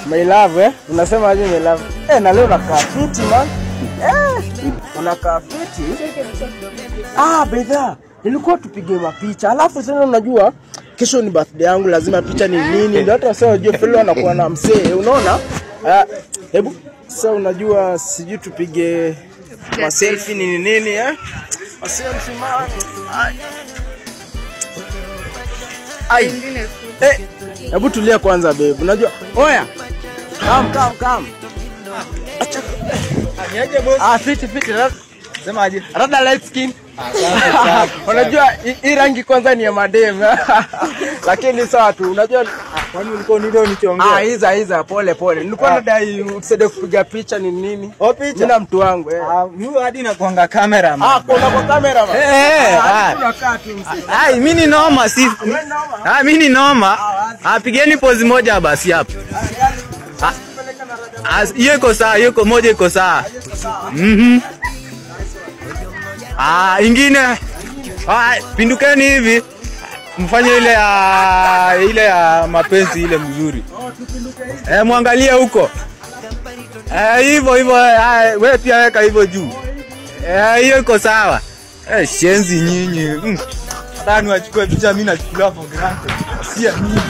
My love unasema aje my love? Na leo nakaa fiti man. Unakaa fiti. Bedha, nilikuwa tupige mapicha. Alafu sasa unajua kesho ni birthday yangu, lazima picha ni nini? Ndio hata sasa unajua fellow anakuwa na msee, unaona? Hebu sasa unajua sijui tupige ma selfie nini Ma selfie man. Hebu tulia kwanza babe. Unajua oya. Come. Acha. Niaje boss? Fiti. Sema aje? Rada light skin. Unajua hii rangi kwanza ni ya madem. Lakini sawa tu. Unajua kwani ulikuwa nini unikiongea? Hiza pole. Nilikuwa nadai usede kupiga picha ni nini? Picha. Nina mtu wangu mimi hadi na kuanga kamera man. Kuna kwa kamera man. Unakaa tu msee. Mimi ni noma si. Mimi ni noma. Pigeni pose moja basi hapo. Hiyo iko sawa, hiyo moja iko sawa. Ingine. Pindukeni hivi. Mfanye ile ya mapenzi ile mzuri. Muangalie huko. Hivyo wewe pia weka hivyo juu. Hiyo iko sawa. Shenzi nyinyi. Hata niwachukue picha mimi nachukulia for granted. Si ya mimi.